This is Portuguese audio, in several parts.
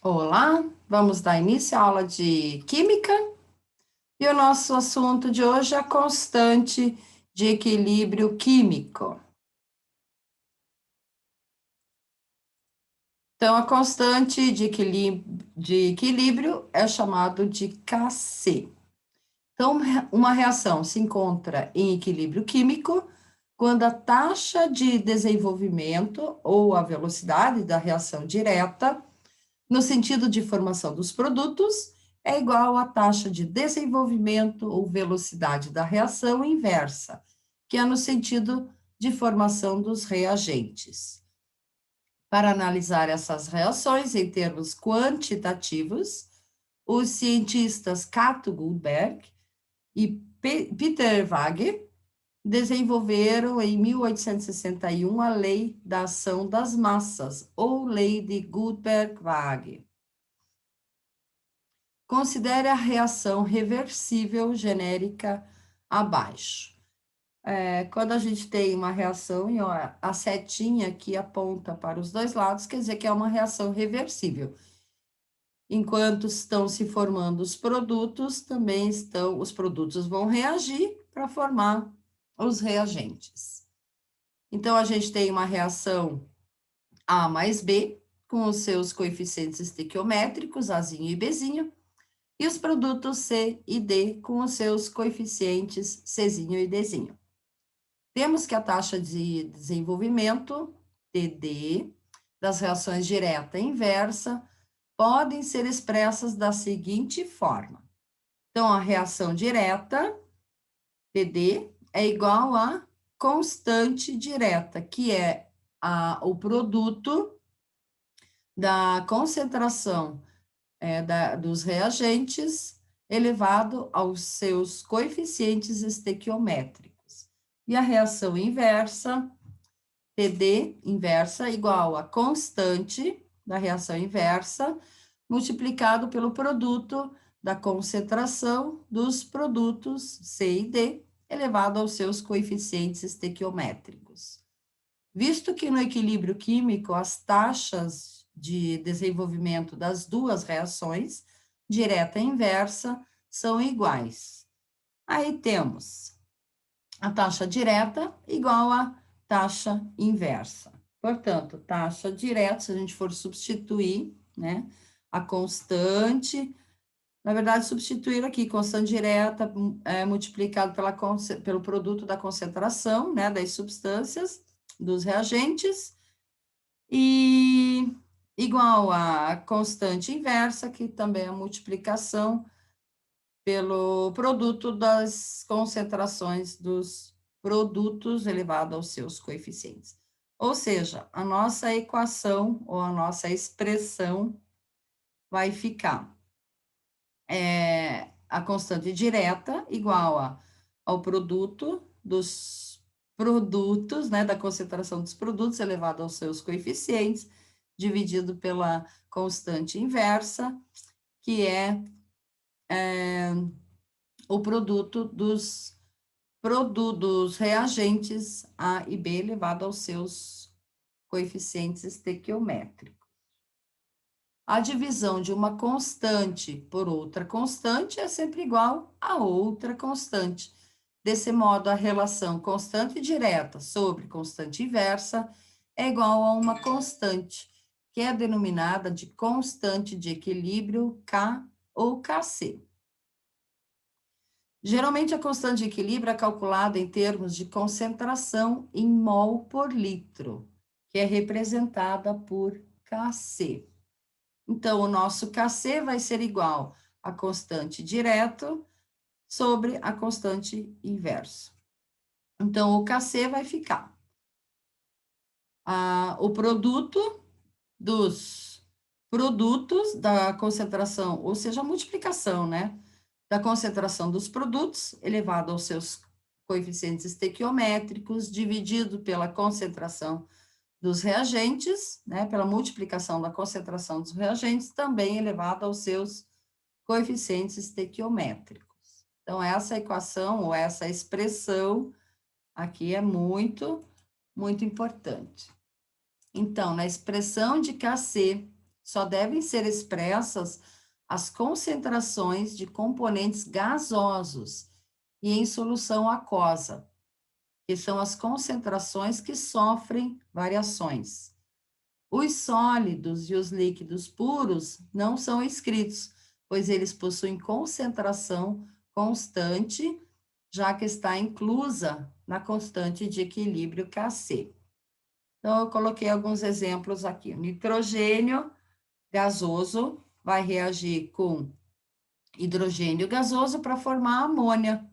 Olá, vamos dar início à aula de Química e o nosso assunto de hoje é a constante de equilíbrio químico. Então, a constante de equilíbrio é chamado de Kc. Então, uma reação se encontra em equilíbrio químico quando a taxa de desenvolvimento ou a velocidade da reação direta no sentido de formação dos produtos, é igual à taxa de desenvolvimento ou velocidade da reação inversa, que é no sentido de formação dos reagentes. Para analisar essas reações em termos quantitativos, os cientistas Cato Goldberg e Peter Wage desenvolveram em 1861 a Lei da Ação das Massas, ou Lei de Gutenberg-Wage. Considere a reação reversível genérica abaixo. Quando a gente tem uma reação, e a setinha aqui aponta para os dois lados, quer dizer que é uma reação reversível. Enquanto estão se formando os produtos, os produtos vão reagir para formar os reagentes. Então, a gente tem uma reação A mais B, com os seus coeficientes estequiométricos, Azinho e Bzinho, e os produtos C e D com os seus coeficientes Czinho e Dzinho. Temos que a taxa de desenvolvimento, TD, das reações direta e inversa, podem ser expressas da seguinte forma. Então, a reação direta, TD, é igual a constante direta, que é o produto da concentração dos reagentes elevado aos seus coeficientes estequiométricos. E a reação inversa, TD inversa, igual a constante da reação inversa, multiplicado pelo produto da concentração dos produtos C e D, elevado aos seus coeficientes estequiométricos. Visto que no equilíbrio químico as taxas de desenvolvimento das duas reações, direta e inversa, são iguais. Aí temos a taxa direta igual à taxa inversa. Portanto, taxa direta, se a gente for substituir, né, a constante, na verdade, substituir aqui constante direta multiplicado pelo produto da concentração, né, das substâncias, dos reagentes, e igual a constante inversa, que também é a multiplicação pelo produto das concentrações dos produtos elevado aos seus coeficientes. Ou seja, a nossa equação ou a nossa expressão vai ficar a constante direta igual ao produto dos produtos, né, da concentração dos produtos elevado aos seus coeficientes, dividido pela constante inversa, que é o produto dos reagentes A e B elevado aos seus coeficientes estequiométricos. A divisão de uma constante por outra constante é sempre igual a outra constante. Desse modo, a relação constante direta sobre constante inversa é igual a uma constante, que é denominada de constante de equilíbrio K ou Kc. Geralmente, a constante de equilíbrio é calculada em termos de concentração em mol por litro, que é representada por Kc. Então, o nosso Kc vai ser igual a constante direto sobre a constante inverso. Então, o Kc vai ficar o produto dos produtos da concentração, ou seja, a multiplicação, né? Da concentração dos produtos elevado aos seus coeficientes estequiométricos, dividido pela concentração dos reagentes, né, pela multiplicação da concentração dos reagentes, também elevado aos seus coeficientes estequiométricos. Então, essa equação, ou essa expressão, aqui é muito importante. Então, na expressão de Kc só devem ser expressas as concentrações de componentes gasosos e em solução aquosa, que são as concentrações que sofrem variações. Os sólidos e os líquidos puros não são escritos, pois eles possuem concentração constante, já que está inclusa na constante de equilíbrio Kc. Então, eu coloquei alguns exemplos aqui. O nitrogênio gasoso vai reagir com hidrogênio gasoso para formar amônia,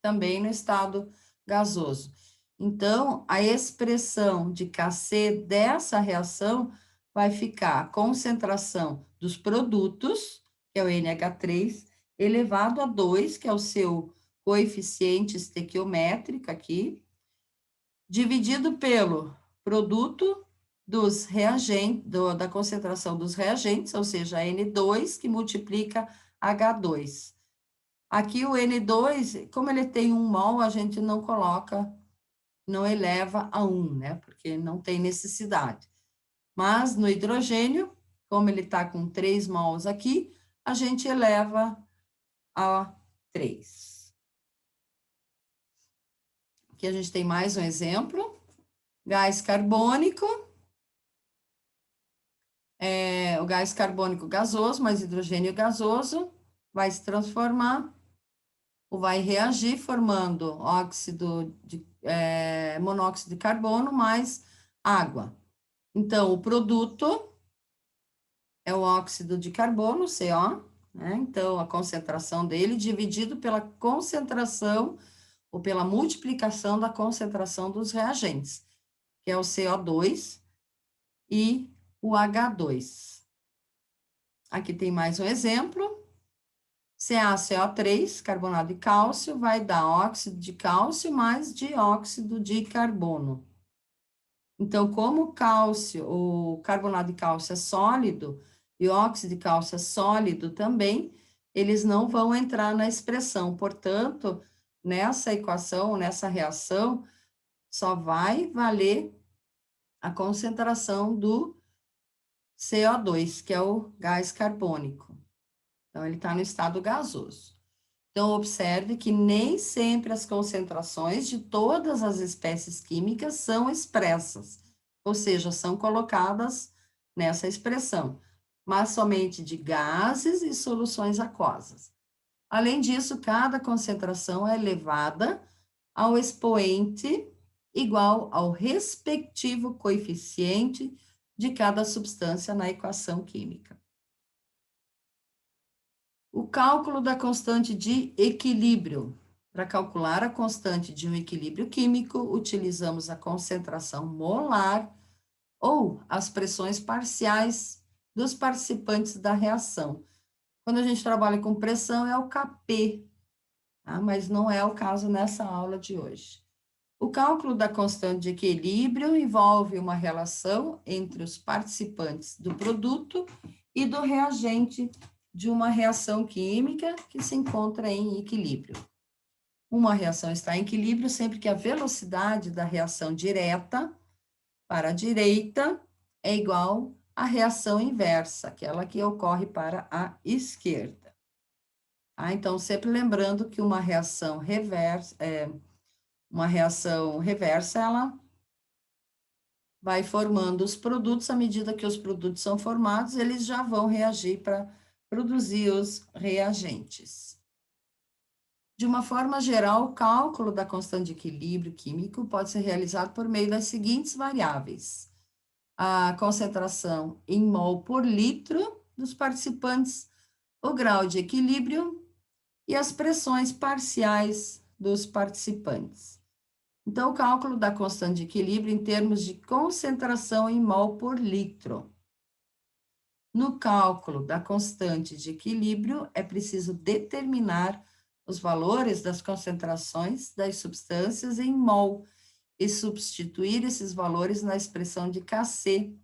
também no estado gasoso. Então, a expressão de Kc dessa reação vai ficar a concentração dos produtos, que é o NH3, elevado a 2, que é o seu coeficiente estequiométrico aqui, dividido pelo produto dos reagentes, da concentração dos reagentes, ou seja, N2, que multiplica H2. Aqui o N2, como ele tem 1 mol, a gente não coloca, não eleva a 1, né? Porque não tem necessidade. Mas no hidrogênio, como ele está com 3 mols aqui, a gente eleva a 3. Aqui a gente tem mais um exemplo. Gás carbônico. O gás carbônico gasoso, mais hidrogênio gasoso, vai se transformar, ou vai reagir formando monóxido de carbono mais água. Então, o produto é o óxido de carbono, CO, né? Então, a concentração dele dividido pela concentração ou pela multiplicação da concentração dos reagentes, que é o CO2 e o H2. Aqui tem mais um exemplo. CaCO3, carbonato de cálcio, vai dar óxido de cálcio mais dióxido de carbono. Então, como o carbonato de cálcio é sólido e o óxido de cálcio é sólido também, eles não vão entrar na expressão. Portanto, nessa equação, nessa reação, só vai valer a concentração do CO2, que é o gás carbônico. Então, ele está no estado gasoso. Então, observe que nem sempre as concentrações de todas as espécies químicas são expressas, ou seja, são colocadas nessa expressão, mas somente de gases e soluções aquosas. Além disso, cada concentração é elevada ao expoente igual ao respectivo coeficiente de cada substância na equação química. O cálculo da constante de equilíbrio. Para calcular a constante de um equilíbrio químico, utilizamos a concentração molar ou as pressões parciais dos participantes da reação. Quando a gente trabalha com pressão, é o Kp, tá? Mas não é o caso nessa aula de hoje. O cálculo da constante de equilíbrio envolve uma relação entre os participantes do produto e do reagente de uma reação química que se encontra em equilíbrio. Uma reação está em equilíbrio sempre que a velocidade da reação direta para a direita é igual à reação inversa, aquela que ocorre para a esquerda. Tá? Então, sempre lembrando que uma reação reversa, ela vai formando os produtos, à medida que os produtos são formados, eles já vão reagir para produzir os reagentes. De uma forma geral, o cálculo da constante de equilíbrio químico pode ser realizado por meio das seguintes variáveis: a concentração em mol por litro dos participantes, o grau de equilíbrio e as pressões parciais dos participantes. Então, o cálculo da constante de equilíbrio em termos de concentração em mol por litro. No cálculo da constante de equilíbrio, é preciso determinar os valores das concentrações das substâncias em mol e substituir esses valores na expressão de Kc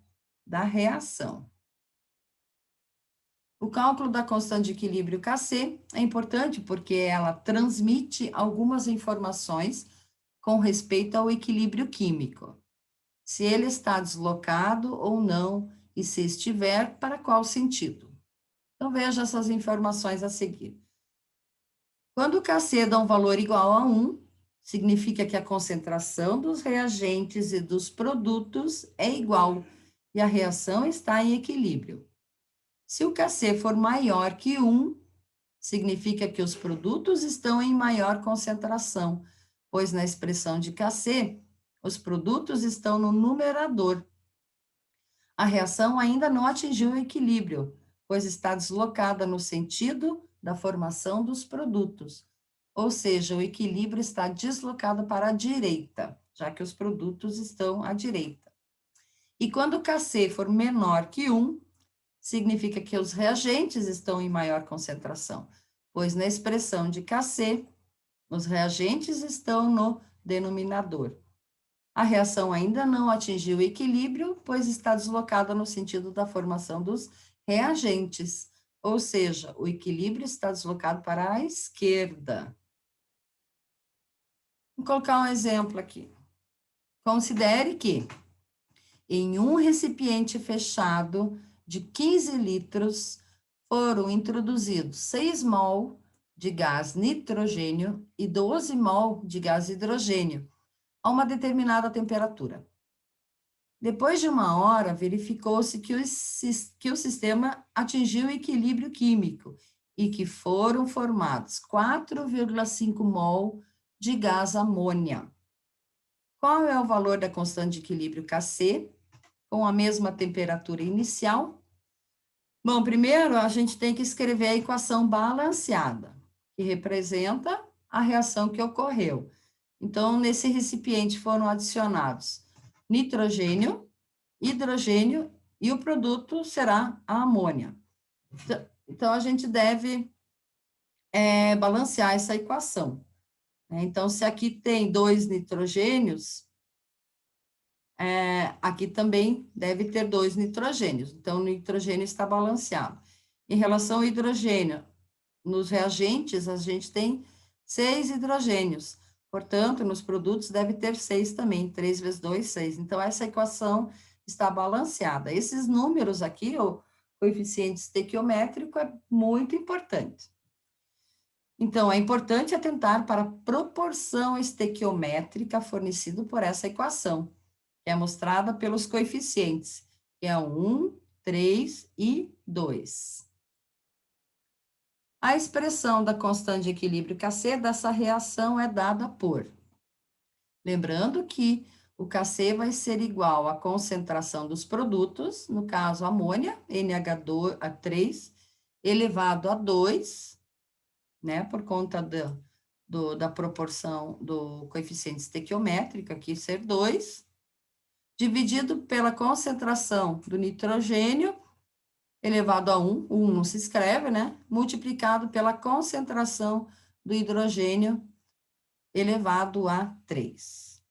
da reação. O cálculo da constante de equilíbrio Kc é importante porque ela transmite algumas informações com respeito ao equilíbrio químico, se ele está deslocado ou não e se estiver, para qual sentido. Então, veja essas informações a seguir. Quando o Kc dá um valor igual a 1, significa que a concentração dos reagentes e dos produtos é igual e a reação está em equilíbrio. Se o Kc for maior que 1, significa que os produtos estão em maior concentração, pois na expressão de Kc, os produtos estão no numerador. A reação ainda não atingiu o equilíbrio, pois está deslocada no sentido da formação dos produtos. Ou seja, o equilíbrio está deslocado para a direita, já que os produtos estão à direita. E quando o Kc for menor que 1, significa que os reagentes estão em maior concentração, pois na expressão de Kc, os reagentes estão no denominador. A reação ainda não atingiu o equilíbrio, pois está deslocada no sentido da formação dos reagentes, ou seja, o equilíbrio está deslocado para a esquerda. Vou colocar um exemplo aqui. Considere que em um recipiente fechado de 15 litros foram introduzidos 6 mol de gás nitrogênio e 12 mol de gás hidrogênio a uma determinada temperatura. Depois de 1 hora, verificou-se que o sistema atingiu o equilíbrio químico e que foram formados 4,5 mol de gás amônia. Qual é o valor da constante de equilíbrio Kc com a mesma temperatura inicial? Bom, primeiro a gente tem que escrever a equação balanceada, que representa a reação que ocorreu. Então, nesse recipiente foram adicionados nitrogênio, hidrogênio e o produto será a amônia. Então, a gente deve balancear essa equação. Então, se aqui tem 2 nitrogênios, aqui também deve ter 2 nitrogênios. Então, o nitrogênio está balanceado. Em relação ao hidrogênio, nos reagentes, a gente tem 6 hidrogênios. Portanto, nos produtos deve ter 6 também. 3 vezes 2, 6. Então, essa equação está balanceada. Esses números aqui, o coeficiente estequiométrico, é muito importante. Então, é importante atentar para a proporção estequiométrica fornecida por essa equação, que é mostrada pelos coeficientes, que é 1, 3 e 2. A expressão da constante de equilíbrio Kc dessa reação é dada por... Lembrando que o Kc vai ser igual à concentração dos produtos, no caso, amônia, NH3, elevado a 2, né, por conta da proporção do coeficiente estequiométrico, aqui ser 2, dividido pela concentração do nitrogênio, elevado a 1, 1 não se escreve, né, multiplicado pela concentração do hidrogênio, elevado a 3.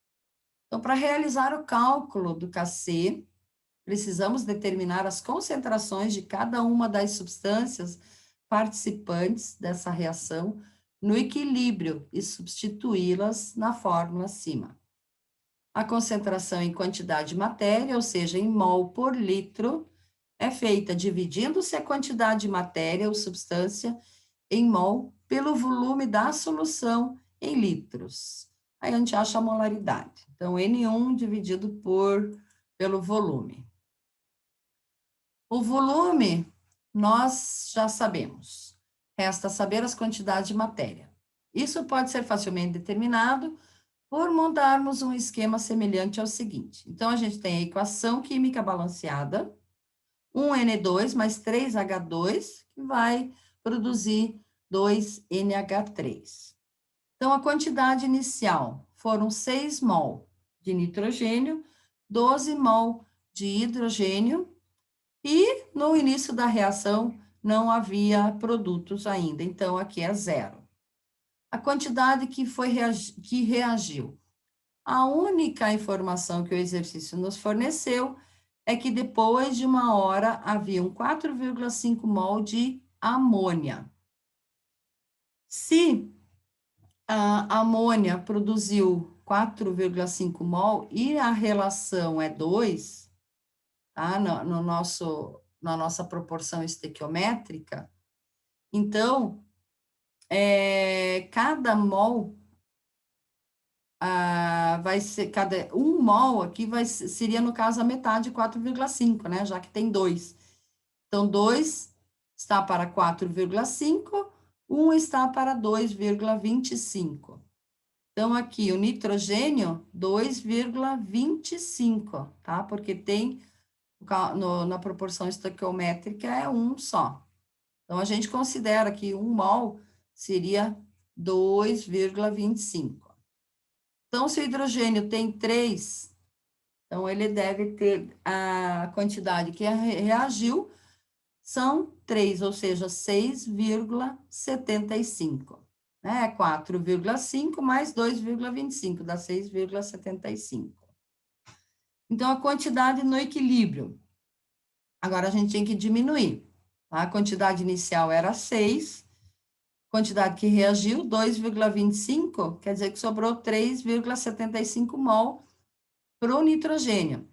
Então, para realizar o cálculo do Kc, precisamos determinar as concentrações de cada uma das substâncias participantes dessa reação no equilíbrio e substituí-las na fórmula acima. A concentração em quantidade de matéria, ou seja, em mol por litro, é feita dividindo-se a quantidade de matéria ou substância em mol pelo volume da solução em litros. Aí a gente acha a molaridade. Então, N1 dividido pelo volume. O volume, nós já sabemos. Resta saber as quantidades de matéria. Isso pode ser facilmente determinado por montarmos um esquema semelhante ao seguinte. Então, a gente tem a equação química balanceada, 1N2 mais 3H2, que vai produzir 2NH3. Então, a quantidade inicial foram 6 mol de nitrogênio, 12 mol de hidrogênio, e no início da reação não havia produtos ainda, então aqui é 0. A quantidade que reagiu. A única informação que o exercício nos forneceu é que depois de 1 hora haviam 4,5 mol de amônia. Se a amônia produziu 4,5 mol e a relação é 2, tá? Na nossa proporção estequiométrica. Então, cada mol vai ser, cada um mol aqui seria, no caso, a metade de 4,5, né? Já que tem 2. Então, 2 está para 4,5, 1 está para 2,25. Então, aqui, o nitrogênio, 2,25, tá? Porque tem, na proporção estequiométrica, é 1 só. Então, a gente considera que 1 mol seria 2,25. Então, se o hidrogênio tem 3, então ele deve ter a quantidade que reagiu, são 3, ou seja, 6,75. Né? 4,5 mais 2,25, dá 6,75. Então, a quantidade no equilíbrio. Agora, a gente tem que diminuir. Tá? A quantidade inicial era 6, quantidade que reagiu, 2,25, quer dizer que sobrou 3,75 mol para o nitrogênio.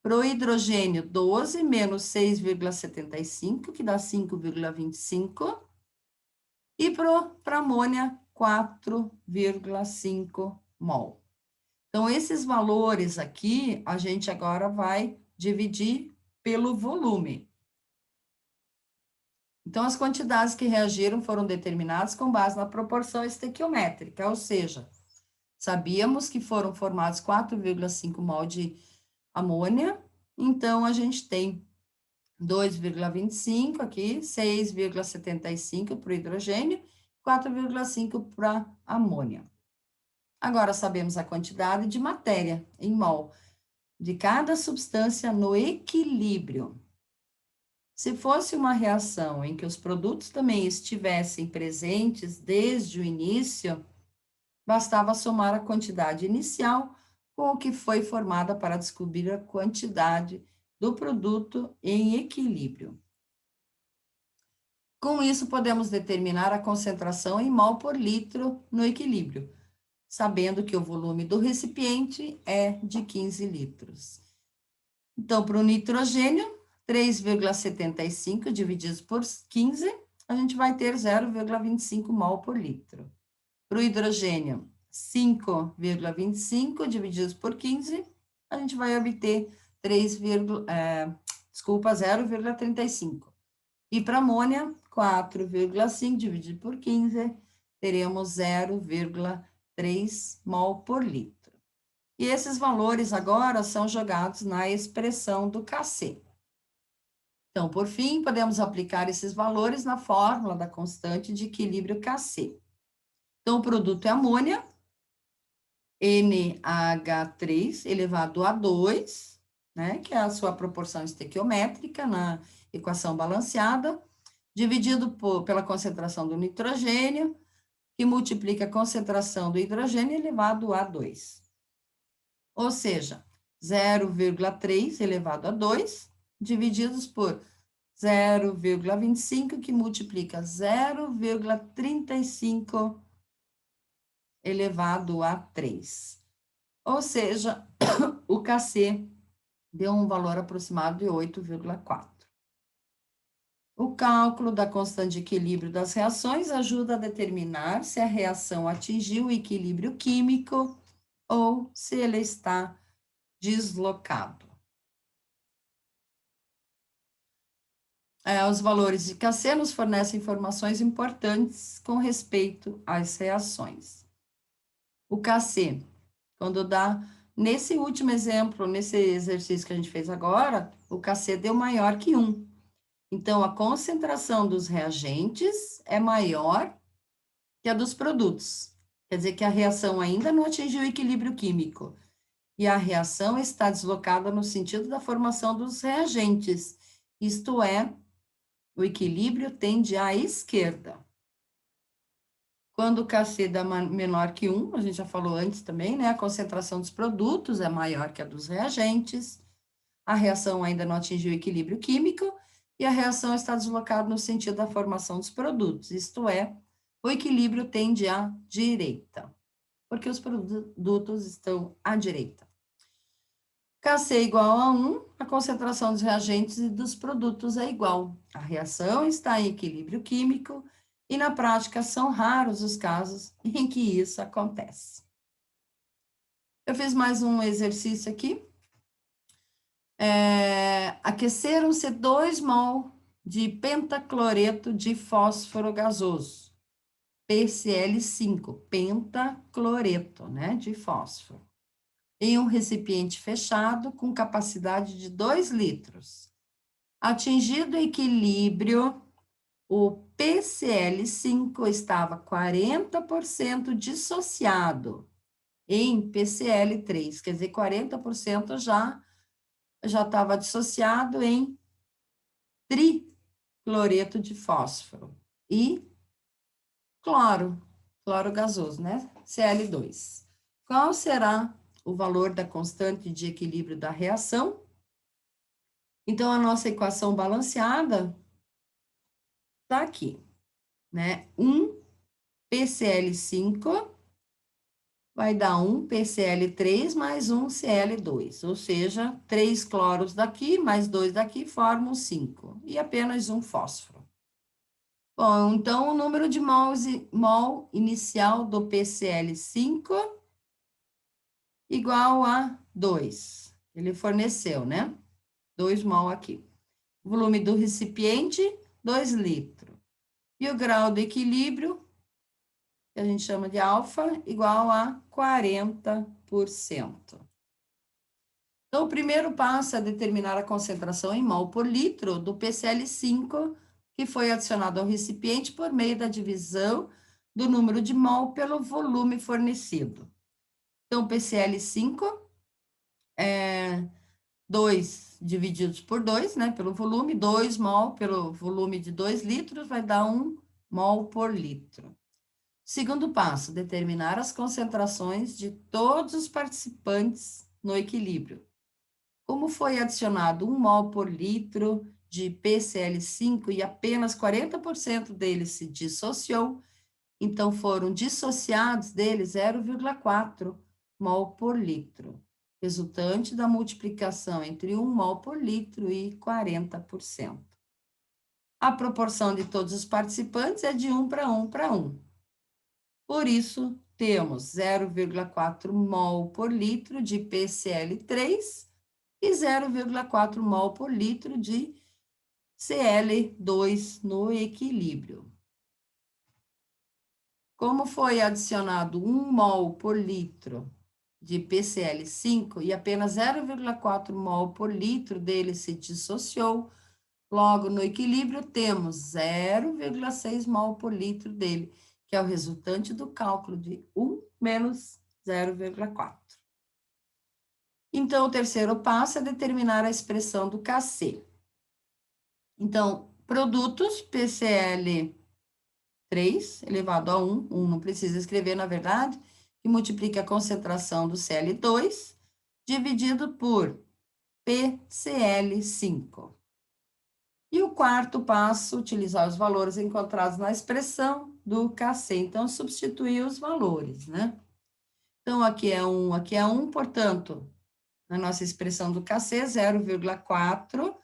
Para o hidrogênio, 12 menos 6,75, que dá 5,25. E para a amônia, 4,5 mol. Então, esses valores aqui, a gente agora vai dividir pelo volume. Então, as quantidades que reagiram foram determinadas com base na proporção estequiométrica, ou seja, sabíamos que foram formados 4,5 mol de amônia, então a gente tem 2,25 aqui, 6,75 para o hidrogênio, 4,5 para a amônia. Agora sabemos a quantidade de matéria em mol de cada substância no equilíbrio. Se fosse uma reação em que os produtos também estivessem presentes desde o início, bastava somar a quantidade inicial com o que foi formada para descobrir a quantidade do produto em equilíbrio. Com isso, podemos determinar a concentração em mol por litro no equilíbrio, sabendo que o volume do recipiente é de 15 litros. Então, para o nitrogênio, 3,75 divididos por 15, a gente vai ter 0,25 mol por litro. Para o hidrogênio, 5,25 divididos por 15, a gente vai obter 0,35. E para amônia, 4,5 dividido por 15, teremos 0,3 mol por litro. E esses valores agora são jogados na expressão do Kc. Então, por fim, podemos aplicar esses valores na fórmula da constante de equilíbrio Kc. Então, o produto é amônia, NH3 elevado a 2, né, que é a sua proporção estequiométrica na equação balanceada, dividido pela concentração do nitrogênio, que multiplica a concentração do hidrogênio elevado a 2. Ou seja, 0,3 elevado a 2, divididos por 0,25, que multiplica 0,35 elevado a 3. Ou seja, o Kc deu um valor aproximado de 8,4. O cálculo da constante de equilíbrio das reações ajuda a determinar se a reação atingiu o equilíbrio químico ou se ele está deslocado. Os valores de Kc nos fornecem informações importantes com respeito às reações. O Kc, quando dá, nesse último exemplo, nesse exercício que a gente fez agora, o Kc deu maior que 1. Então, a concentração dos reagentes é maior que a dos produtos. Quer dizer que a reação ainda não atingiu o equilíbrio químico. E a reação está deslocada no sentido da formação dos reagentes. Isto é, o equilíbrio tende à esquerda. Quando o Kc dá menor que 1, a gente já falou antes também, né? A concentração dos produtos é maior que a dos reagentes. A reação ainda não atingiu o equilíbrio químico e a reação está deslocada no sentido da formação dos produtos. Isto é, o equilíbrio tende à direita, porque os produtos estão à direita. Kc igual a 1, a concentração dos reagentes e dos produtos é igual. A reação está em equilíbrio químico e, na prática, são raros os casos em que isso acontece. Eu fiz mais um exercício aqui. Aqueceram-se 2 mol de pentacloreto de fósforo gasoso, PCl5, pentacloreto, né, de fósforo, em um recipiente fechado com capacidade de 2 litros. Atingido o equilíbrio, o PCl5 estava 40% dissociado em PCl3, quer dizer, 40% já estava dissociado em tricloreto de fósforo e cloro gasoso, né? Cl2. Qual será o valor da constante de equilíbrio da reação? Então, a nossa equação balanceada está aqui, né? 1 PCl5 vai dar 1 PCl3 mais 1 Cl2, ou seja, 3 cloros daqui mais 2 daqui formam 5, e apenas um fósforo. Bom, então, o número de mol inicial do PCl5 igual a 2. Ele forneceu, né? 2 mol aqui. O volume do recipiente, 2 litros. E o grau de equilíbrio, que a gente chama de alfa, igual a 40%. Então, o primeiro passo é determinar a concentração em mol por litro do PCl5, que foi adicionado ao recipiente por meio da divisão do número de mol pelo volume fornecido. Então, PCl5 é 2 divididos por 2, né, pelo volume, 2 mol pelo volume de 2 litros, vai dar 1 mol por litro. Segundo passo, determinar as concentrações de todos os participantes no equilíbrio. Como foi adicionado 1 mol por litro de PCl5 e apenas 40% dele se dissociou, então foram dissociados dele 0,4 mol por litro, resultante da multiplicação entre 1 mol por litro e 40%. A proporção de todos os participantes é de 1 para 1 para 1. Por isso, temos 0,4 mol por litro de PCl3 e 0,4 mol por litro de Cl2 no equilíbrio. Como foi adicionado 1 mol por litro de PCl5 e apenas 0,4 mol por litro dele se dissociou, logo no equilíbrio temos 0,6 mol por litro dele, que é o resultante do cálculo de 1 menos 0,4. Então, o terceiro passo é determinar a expressão do Kc. Então, produtos PCl3 elevado a 1, 1 não precisa escrever, na verdade, que multiplica a concentração do Cl2 dividido por PCl5. E o quarto passo, utilizar os valores encontrados na expressão do Kc. Então, substituir os valores, né? Então, aqui é 1, portanto, na nossa expressão do Kc, 0,4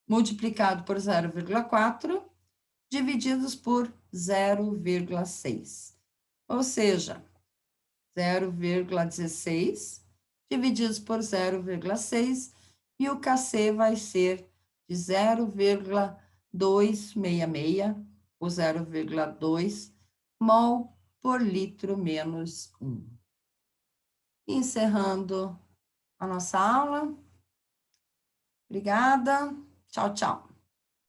multiplicado por 0,4, divididos por 0,6. Ou seja, 0,16 divididos por 0,6, e o Kc vai ser de 0,266, ou 0,2 mol por litro menos 1. Encerrando a nossa aula. Obrigada. Tchau, tchau.